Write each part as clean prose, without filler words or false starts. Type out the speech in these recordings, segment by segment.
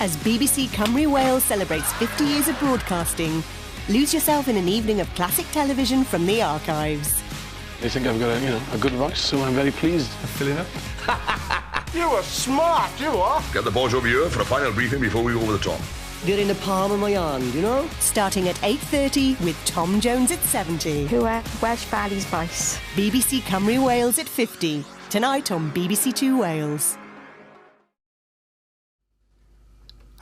As BBC Cymru Wales celebrates 50 years of broadcasting, lose yourself in an evening of classic television from the archives. They think I've got a good voice, so I'm very pleased. Filling up. You are smart, you are. Get the boys over here for a final briefing before we go over the top. They're in the palm of my hand, you know? Starting at 8:30 with Tom Jones at 70. Who are Welsh Valley's voice. BBC Cymru Wales at 50. Tonight on BBC2 Wales.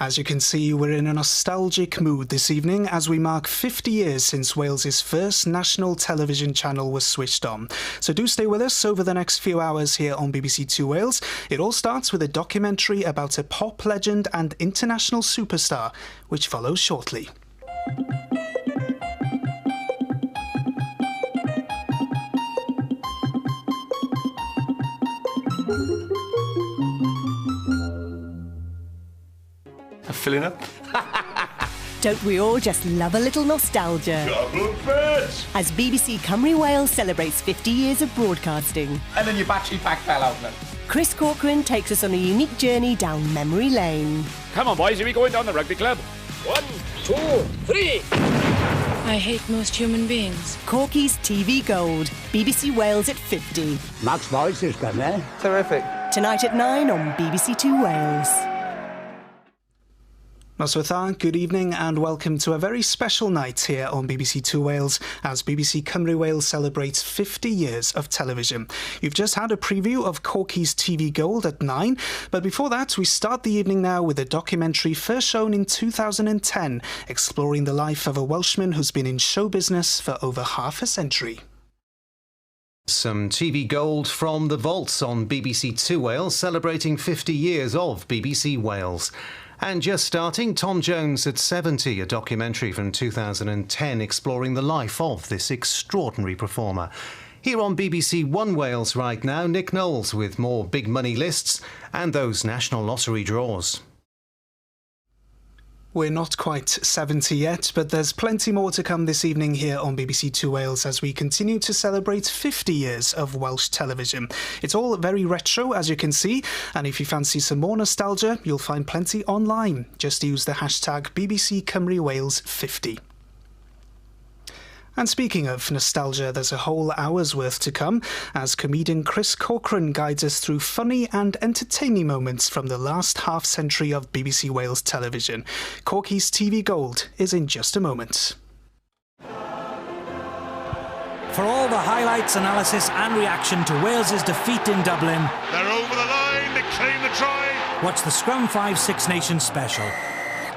As you can see, we're in a nostalgic mood this evening as we mark 50 years since Wales's first national television channel was switched on. So do stay with us over the next few hours here on BBC2 Wales. It all starts with a documentary about a pop legend and international superstar, which follows shortly. Filling up. Don't we all just love a little nostalgia? As BBC Cymru Wales celebrates 50 years of broadcasting. And then your battery pack fell out then. Chris Corcoran takes us on a unique journey down memory lane. Come on, boys, are we going down the rugby club? 1, 2, 3. I hate most human beings. Corky's TV Gold, BBC Wales at 50. Max voice is good, eh? Terrific. Tonight at 9 on BBC2 Wales. Noswaith, good evening and welcome to a very special night here on BBC2 Wales as BBC Cymru Wales celebrates 50 years of television. You've just had a preview of Corky's TV Gold at 9, but before that we start the evening now with a documentary first shown in 2010, exploring the life of a Welshman who's been in show business for over half a century. Some TV Gold from the vaults on BBC2 Wales, celebrating 50 years of BBC Wales. And just starting, Tom Jones at 70, a documentary from 2010 exploring the life of this extraordinary performer. Here on BBC1 Wales right now, Nick Knowles with more big money lists and those National Lottery draws. We're not quite 70 yet, but there's plenty more to come this evening here on BBC2 Wales as we continue to celebrate 50 years of Welsh television. It's all very retro, as you can see, and if you fancy some more nostalgia, you'll find plenty online. Just use the hashtag BBC Cymru Wales 50. And speaking of nostalgia, there's a whole hour's worth to come as comedian Chris Corcoran guides us through funny and entertaining moments from the last half-century of BBC Wales television. Corky's TV Gold is in just a moment. For all the highlights, analysis and reaction to Wales's defeat in Dublin, they're over the line, they claim the try. Watch the Scrum 5 Six Nations special.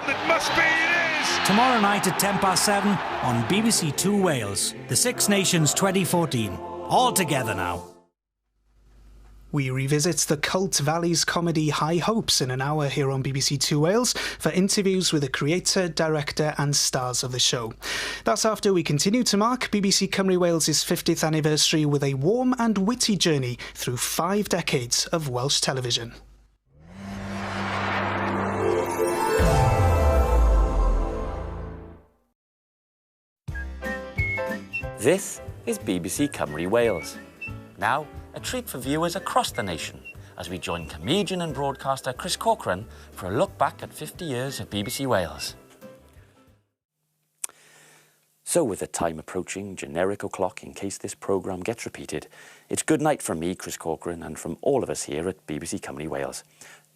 It must be, it is! Tomorrow night at 7:10 on BBC2 Wales. The Six Nations 2014. All together now. We revisit the cult Valleys comedy High Hopes in an hour here on BBC2 Wales for interviews with the creator, director and stars of the show. That's after we continue to mark BBC Cymru Wales' 50th anniversary with a warm and witty journey through 5 decades of Welsh television. This is BBC Cymru Wales. Now, a treat for viewers across the nation as we join comedian and broadcaster Chris Corcoran for a look back at 50 years of BBC Wales. So with the time approaching, generic o'clock in case this programme gets repeated, it's good night from me, Chris Corcoran, and from all of us here at BBC Cymru Wales.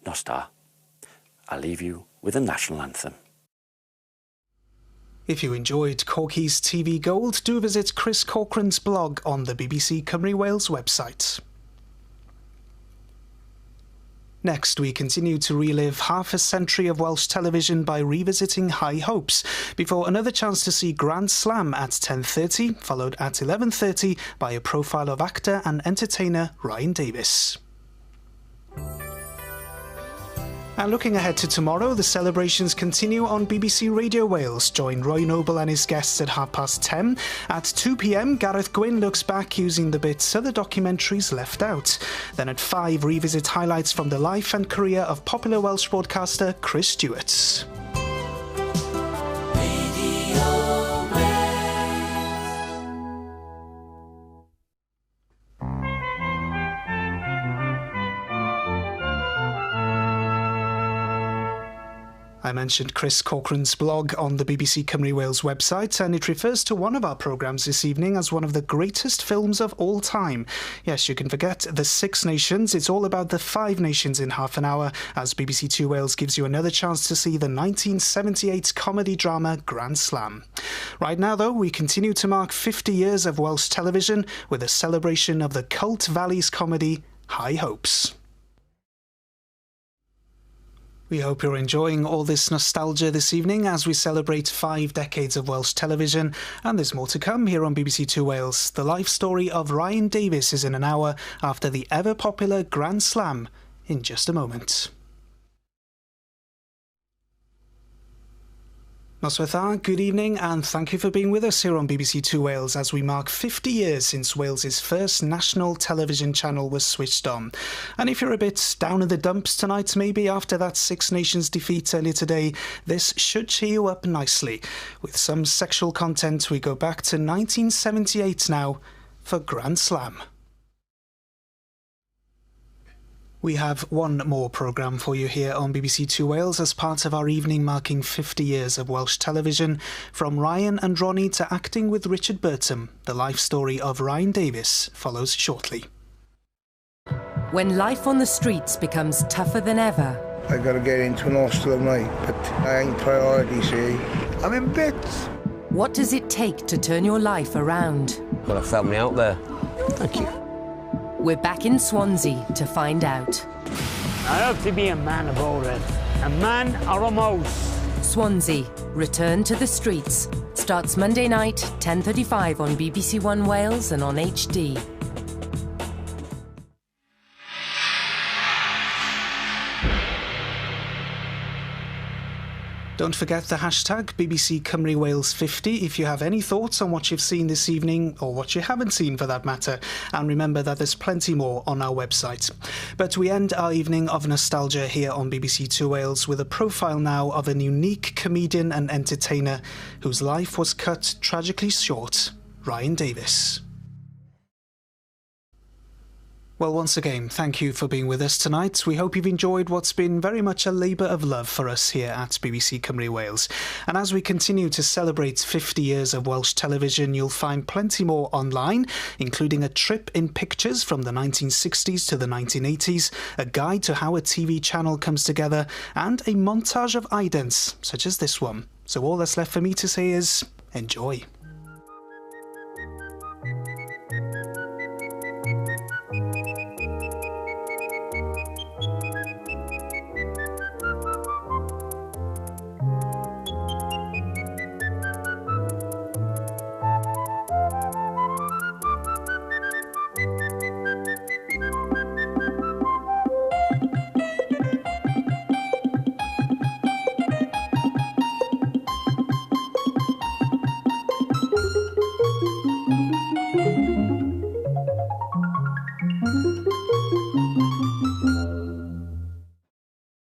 Nostar. I'll leave you with the national anthem. If you enjoyed Corky's TV Gold, do visit Chris Corcoran's blog on the BBC Cymru Wales website. Next, we continue to relive half a century of Welsh television by revisiting High Hopes, before another chance to see Grand Slam at 10:30, followed at 11:30 by a profile of actor and entertainer Ryan Davies. And looking ahead to tomorrow, the celebrations continue on BBC Radio Wales. Join Roy Noble and his guests at 10:30. At 2 p.m, Gareth Gwynn looks back using the bits other documentaries left out. Then at 5, revisit highlights from the life and career of popular Welsh broadcaster Chris Stewart. I mentioned Chris Corcoran's blog on the BBC Cymru Wales website, and it refers to one of our programmes this evening as one of the greatest films of all time. Yes, you can forget the Six Nations. It's all about the Five Nations in half an hour, as BBC Two Wales gives you another chance to see the 1978 comedy drama Grand Slam. Right now, though, we continue to mark 50 years of Welsh television with a celebration of the cult Valleys comedy High Hopes. We hope you're enjoying all this nostalgia this evening as we celebrate 5 decades of Welsh television, and there's more to come here on BBC Two Wales. The life story of Ryan Davies is in an hour after the ever-popular Grand Slam in just a moment. Noswaith dda, good evening, and thank you for being with us here on BBC Two Wales as we mark 50 years since Wales's first national television channel was switched on. And if you're a bit down in the dumps tonight, maybe after that Six Nations defeat earlier today, this should cheer you up nicely. With some sexual content, we go back to 1978 now for Grand Slam. We have one more programme for you here on BBC Two Wales as part of our evening marking 50 years of Welsh television. From Ryan and Ronnie to acting with Richard Burton, the life story of Ryan Davies follows shortly. When life on the streets becomes tougher than ever, I gotta get into an hostel tonight, but I ain't priority, see. I'm in bits. What does it take to turn your life around? Got a family out there. Thank you. We're back in Swansea to find out. I hope to be a man of order. A man or a mouse. Swansea, Return to the Streets. Starts Monday night, 10:35 on BBC1 Wales and on HD. Don't forget the hashtag BBC Cymru Wales 50 if you have any thoughts on what you've seen this evening, or what you haven't seen for that matter. And remember that there's plenty more on our website. But we end our evening of nostalgia here on BBC Two Wales with a profile now of an unique comedian and entertainer whose life was cut tragically short, Ryan Davies. Well, once again, thank you for being with us tonight. We hope you've enjoyed what's been very much a labour of love for us here at BBC Cymru Wales. And as we continue to celebrate 50 years of Welsh television, you'll find plenty more online, including a trip in pictures from the 1960s to the 1980s, a guide to how a TV channel comes together, and a montage of idents, such as this one. So all that's left for me to say is, enjoy.